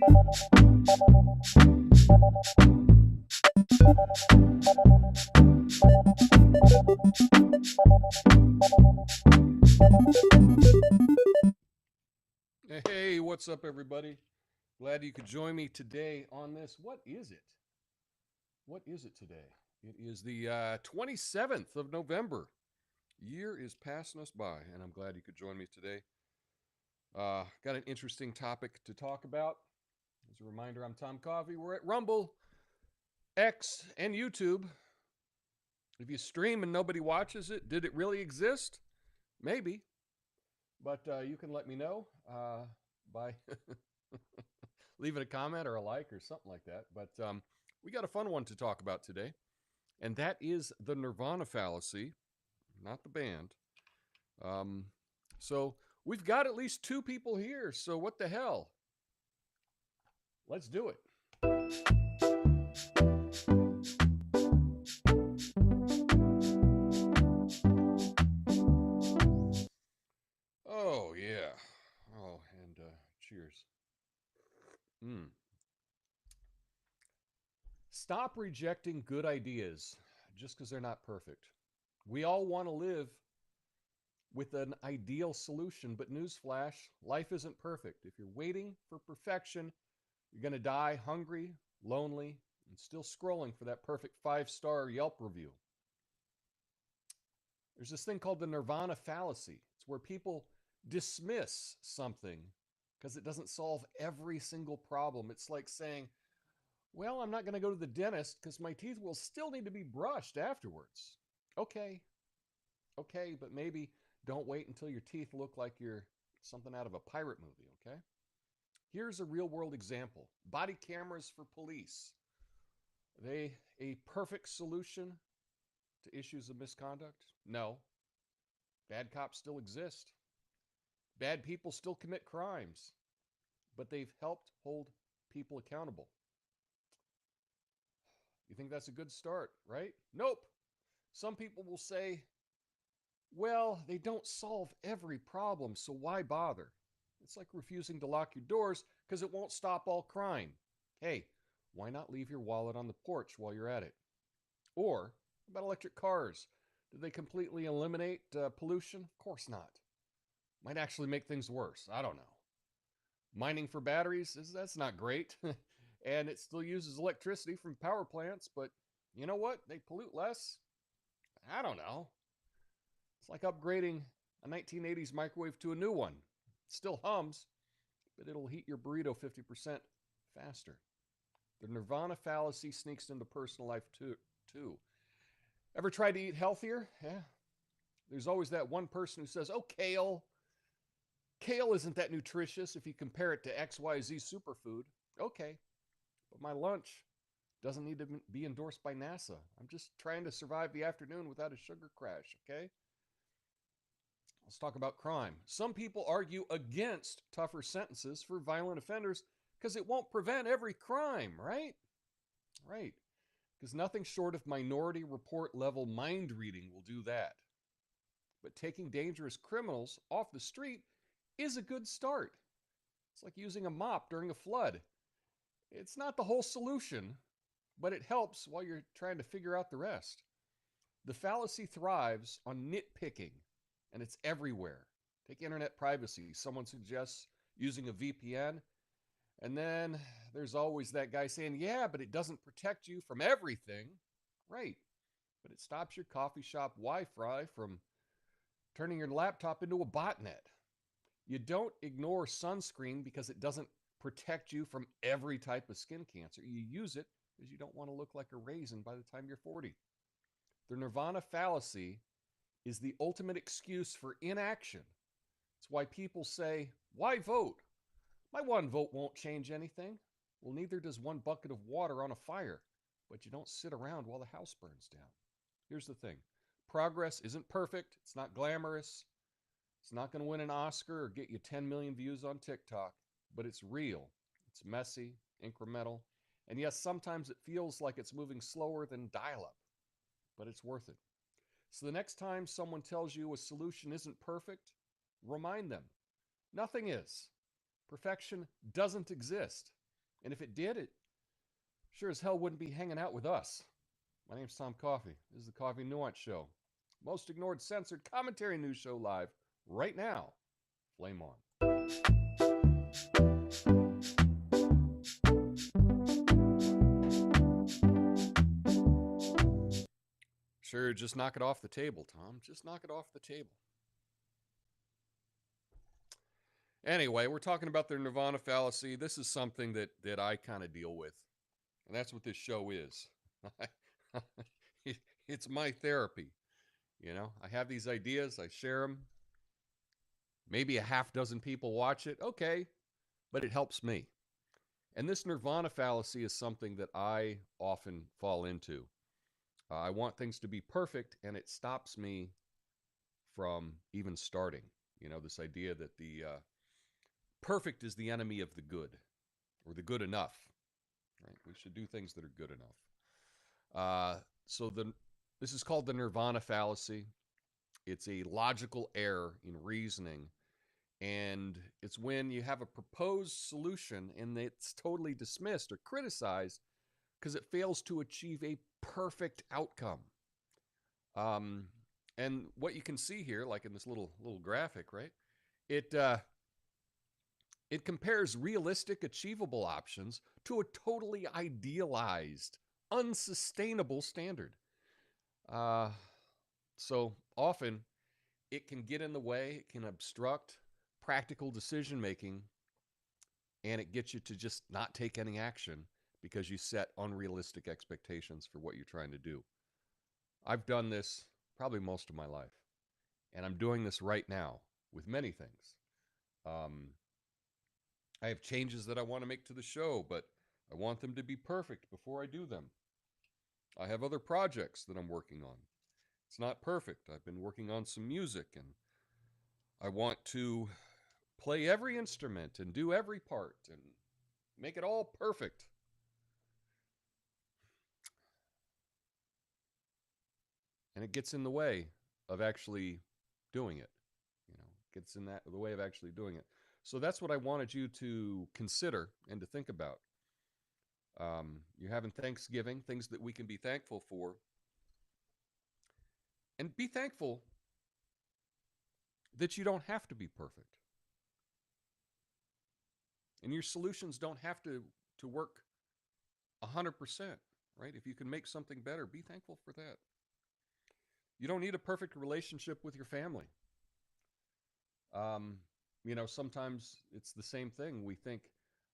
Hey, what's up, everybody? Glad you could join me today on this. What is it? What is it today? It is the 27th of November. Year is passing us by, and I'm glad you could join me today. Got an interesting topic to talk about. As a reminder, I'm Tom Coffey. We're at Rumble, X, and YouTube. If you stream and nobody watches it, did it really exist? Maybe. But you can let me know by leaving a comment or a like or something like that. But we got a fun one to talk about today, and that is the Nirvana Fallacy, not the band. So we've got at least two people here, so what the hell? Let's do it. Oh, yeah. Oh, and cheers. Stop rejecting good ideas just because they're not perfect. We all want to live with an ideal solution, but newsflash, life isn't perfect. If you're waiting for perfection, you're going to die hungry, lonely, and still scrolling for that perfect 5-star Yelp review. There's this thing called the Nirvana Fallacy. It's where people dismiss something because it doesn't solve every single problem. It's like saying, well, I'm not going to go to the dentist because my teeth will still need to be brushed afterwards. Okay, but maybe don't wait until your teeth look like you're something out of a pirate movie, okay? Here's a real world example. Body cameras for police. Are they a perfect solution to issues of misconduct? No. Bad cops still exist. Bad people still commit crimes, but they've helped hold people accountable. You think that's a good start, right? Nope. Some people will say, well, they don't solve every problem, so why bother? It's like refusing to lock your doors because it won't stop all crime. Hey, why not leave your wallet on the porch while you're at it? Or, about electric cars? Do they completely eliminate pollution? Of course not. Might actually make things worse. I don't know. Mining for batteries, that's not great. And it still uses electricity from power plants, but you know what? They pollute less. I don't know. It's like upgrading a 1980s microwave to a new one. It still hums, but it'll heat your burrito 50% faster. The Nirvana Fallacy sneaks into personal life too. Ever tried to eat healthier? Yeah. There's always that one person who says, oh, kale. Kale isn't that nutritious if you compare it to XYZ superfood. Okay, but my lunch doesn't need to be endorsed by NASA. I'm just trying to survive the afternoon without a sugar crash, okay? Let's talk about crime. Some people argue against tougher sentences for violent offenders because it won't prevent every crime, right? Right. Because nothing short of Minority Report level mind reading will do that. But taking dangerous criminals off the street is a good start. It's like using a mop during a flood. It's not the whole solution, but it helps while you're trying to figure out the rest. The fallacy thrives on nitpicking, and it's everywhere. Take internet privacy. Someone suggests using a VPN, and then there's always that guy saying, yeah, but it doesn't protect you from everything. Right, but it stops your coffee shop Wi-Fi from turning your laptop into a botnet. You don't ignore sunscreen because it doesn't protect you from every type of skin cancer. You use it because you don't want to look like a raisin by the time you're 40. The Nirvana Fallacy is the ultimate excuse for inaction. It's why people say, why vote? My one vote won't change anything. Well, neither does one bucket of water on a fire, but you don't sit around while the house burns down. Here's the thing. Progress isn't perfect. It's not glamorous. It's not going to win an Oscar or get you 10 million views on TikTok, but it's real. It's messy, incremental, and yes, sometimes it feels like it's moving slower than dial-up, but it's worth it. So the next time someone tells you a solution isn't perfect, remind them, nothing is. Perfection doesn't exist. And if it did, it sure as hell wouldn't be hanging out with us. My name's Tom Coffey. This is the Coffey Nuance Show. Most ignored, censored commentary news show live right now. Flame on. Sure, just knock it off the table, Tom. Just knock it off the table. Anyway, we're talking about the Nirvana Fallacy. This is something that I kind of deal with. And that's what this show is. It's my therapy. You know, I have these ideas, I share them. Maybe a half dozen people watch it. Okay, but it helps me. And this Nirvana fallacy is something that I often fall into. I want things to be perfect, and it stops me from even starting. You know, this idea that the perfect is the enemy of the good, or the good enough. Right? We should do things that are good enough. This is called the Nirvana fallacy. It's a logical error in reasoning, and it's when you have a proposed solution and it's totally dismissed or criticized because it fails to achieve a perfect outcome. And what you can see here, like in this little graphic, right? It compares realistic, achievable options to a totally idealized, unsustainable standard. So often it can get in the way, it can obstruct practical decision making, and it gets you to just not take any action because you set unrealistic expectations for what you're trying to do. I've done this probably most of my life, and I'm doing this right now with many things. I have changes that I want to make to the show, but I want them to be perfect before I do them. I have other projects that I'm working on. It's not perfect. I've been working on some music, and I want to play every instrument and do every part and make it all perfect. And it gets in the way of actually doing it. You know, it gets in the way of actually doing it. So that's what I wanted you to consider and to think about. You're having Thanksgiving, things that we can be thankful for. And be thankful that you don't have to be perfect. And your solutions don't have to work 100%, right? If you can make something better, be thankful for that. You don't need a perfect relationship with your family. You know, sometimes it's the same thing. We think,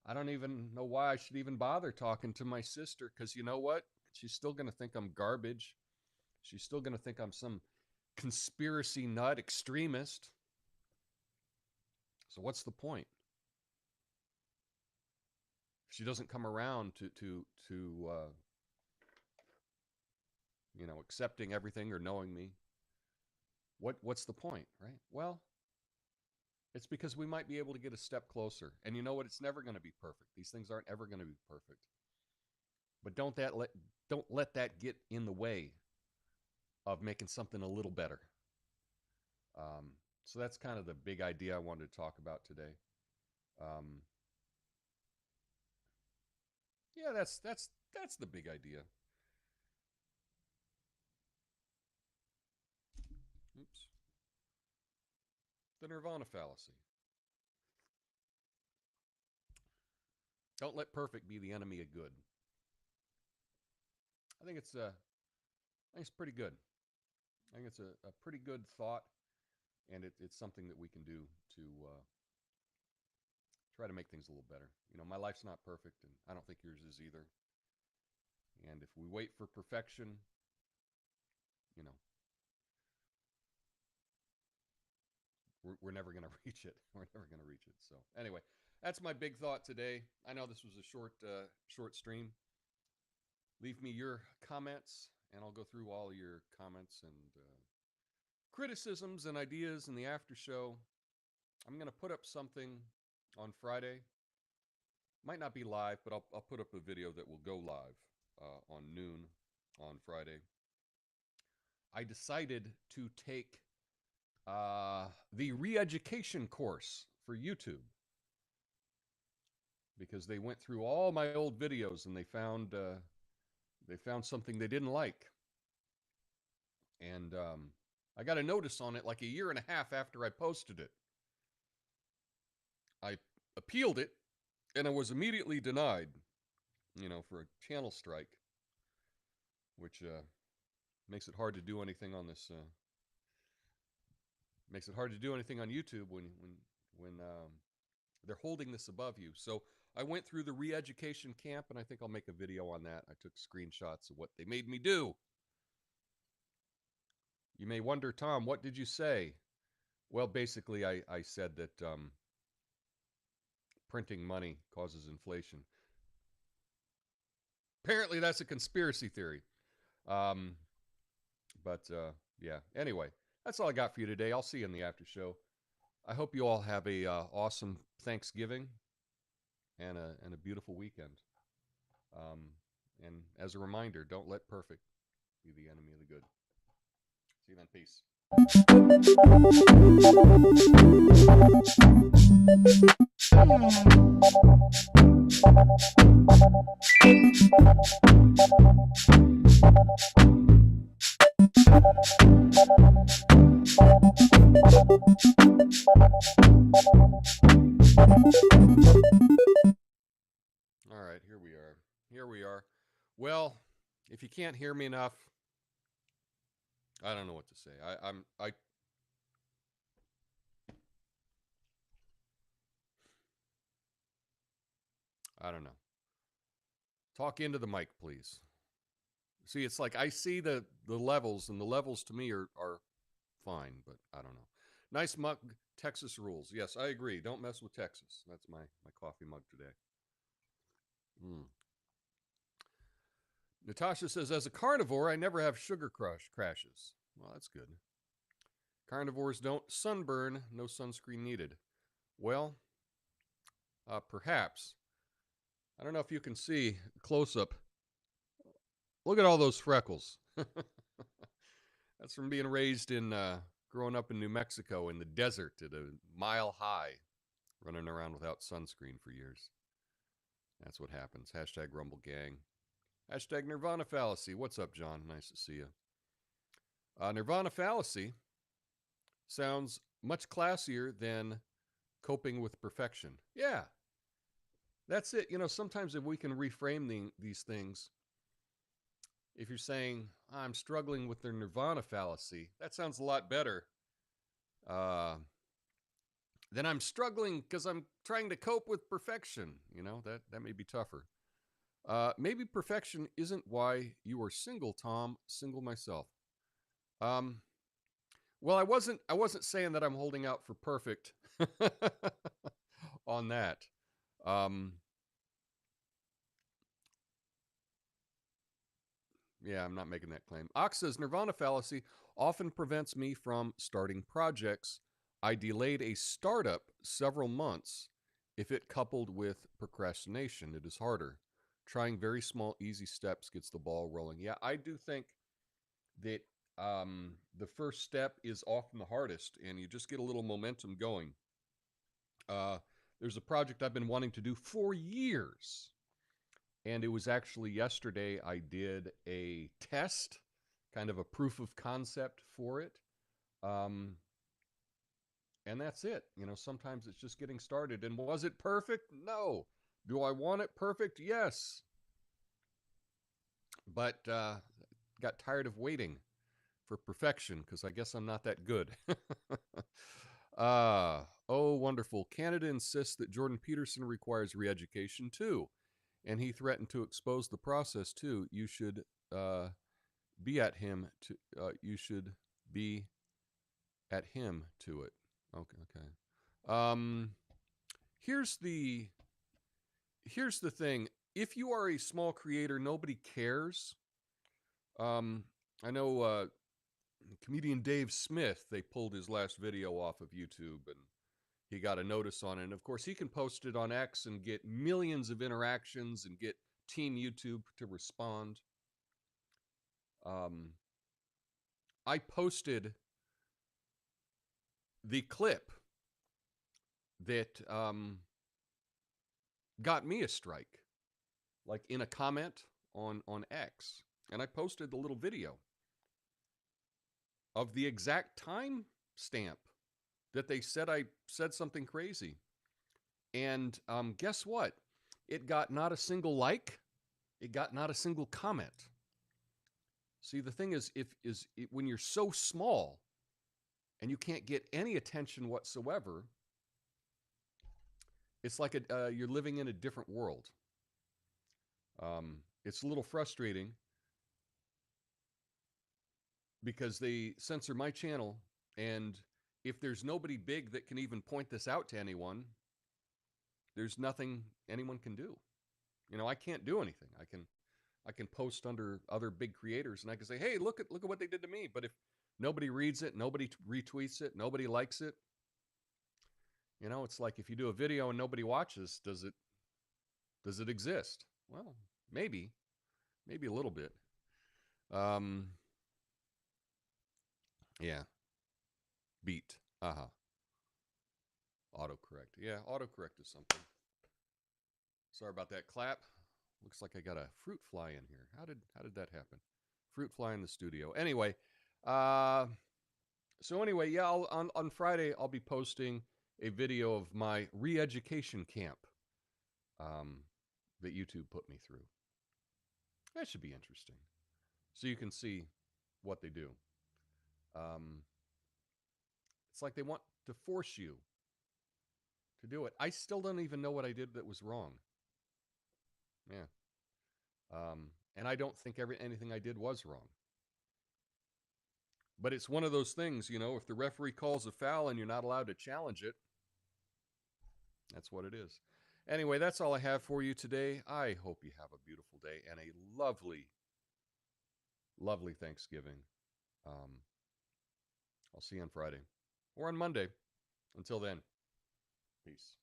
I don't even know why I should even bother talking to my sister, because you know what? She's still going to think I'm garbage. She's still going to think I'm some conspiracy nut extremist. So what's the point? She doesn't come around to you know, accepting everything or knowing me. What's the point, right? Well, it's because we might be able to get a step closer. And you know what? It's never going to be perfect. These things aren't ever going to be perfect. But don't let that get in the way of making something a little better. So that's kind of the big idea I wanted to talk about today. Yeah, that's the big idea. Oops. The Nirvana fallacy. Don't let perfect be the enemy of good. I think it's pretty good. I think it's a pretty good thought, and it's something that we can do to try to make things a little better. You know, my life's not perfect, and I don't think yours is either. And if we wait for perfection, you know, we're never going to reach it. We're never going to reach it. So anyway, that's my big thought today. I know this was a short stream. Leave me your comments, and I'll go through all your comments and criticisms and ideas in the after show. I'm going to put up something on Friday. Might not be live, but I'll put up a video that will go live on noon on Friday. I decided to take the re-education course for YouTube. because they went through all my old videos and they found something they didn't like, and I got a notice on it like a year and a half after I posted it. I appealed it, and I was immediately denied, for a channel strike, which makes it hard to do anything on this. Makes it hard to do anything on YouTube when they're holding this above you. So I went through the re-education camp, and I think I'll make a video on that. I took screenshots of what they made me do. You may wonder, Tom, what did you say? Well, basically, I said that printing money causes inflation. Apparently, that's a conspiracy theory. Yeah. Anyway, that's all I got for you today. I'll see you in the after show. I hope you all have a awesome Thanksgiving and a beautiful weekend. And as a reminder, don't let perfect be the enemy of the good. See you then. Peace. All right, here we are. Here we are. Well, if you can't hear me enough, I don't know what to say. I don't know. Talk into the mic, please. See, it's like I see the levels, and the levels to me are fine, but I don't know. Nice mug. Texas rules. Yes, I agree. Don't mess with Texas. That's my coffee mug today. Natasha says, as a carnivore, I never have sugar crashes. Well, that's good. Carnivores don't sunburn. No sunscreen needed. Well, perhaps. I don't know if you can see close up. Look at all those freckles. That's from being raised in, growing up in New Mexico in the desert at a mile high, running around without sunscreen for years. That's what happens. Hashtag Rumble Gang. Hashtag Nirvana Fallacy. What's up, John? Nice to see you. Nirvana Fallacy sounds much classier than coping with perfection. Yeah. That's it. Sometimes if we can reframe these things, if you're saying, I'm struggling with the Nirvana Fallacy, that sounds a lot better than I'm struggling because I'm trying to cope with perfection. That may be tougher. Maybe perfection isn't why you are single, Tom. Single myself. Well, I wasn't saying that I'm holding out for perfect on that. Yeah, I'm not making that claim. Ox says Nirvana Fallacy often prevents me from starting projects. I delayed a startup several months. If it coupled with procrastination, it is harder. Trying very small, easy steps gets the ball rolling. Yeah, I do think that the first step is often the hardest, and you just get a little momentum going. There's a project I've been wanting to do for years, and it was actually yesterday I did a test, kind of a proof of concept for it. And that's it. Sometimes it's just getting started. And was it perfect? No. Do I want it perfect? Yes. But got tired of waiting for perfection because I guess I'm not that good. Oh, wonderful. Canada insists that Jordan Peterson requires re-education too. And he threatened to expose the process too. You should be at him to. You should be at him to it. Okay. Here's the thing. If you are a small creator, nobody cares. I know comedian Dave Smith. They pulled his last video off of YouTube, and he got a notice on it. And of course, he can post it on X and get millions of interactions and get Team YouTube to respond. I posted the clip that got me a strike, like in a comment on X. And I posted the little video of the exact time stamp that they said I said something crazy. And guess what? It got not a single like. It got not a single comment. See, the thing is, when you're so small and you can't get any attention whatsoever, it's like you're living in a different world. It's a little frustrating because they censor my channel, and if there's nobody big that can even point this out to anyone, there's nothing anyone can do. You know, I can't do anything. I can post under other big creators and I can say, hey, look at what they did to me. But if nobody reads it, nobody retweets it, nobody likes it, you know, it's like if you do a video and nobody watches, does it exist? Well, maybe a little bit. Yeah. Beat. Autocorrect. Yeah, autocorrect is something. Sorry about that clap. Looks like I got a fruit fly in here. How did that happen? Fruit fly in the studio. Anyway, yeah, on Friday I'll be posting a video of my re-education camp that YouTube put me through. That should be interesting. So you can see what they do. It's like they want to force you to do it. I still don't even know what I did that was wrong. Yeah. And I don't think anything I did was wrong. But it's one of those things, you know, if the referee calls a foul and you're not allowed to challenge it, that's what it is. Anyway, that's all I have for you today. I hope you have a beautiful day and a lovely, lovely Thanksgiving. I'll see you on Friday or on Monday. Until then, peace.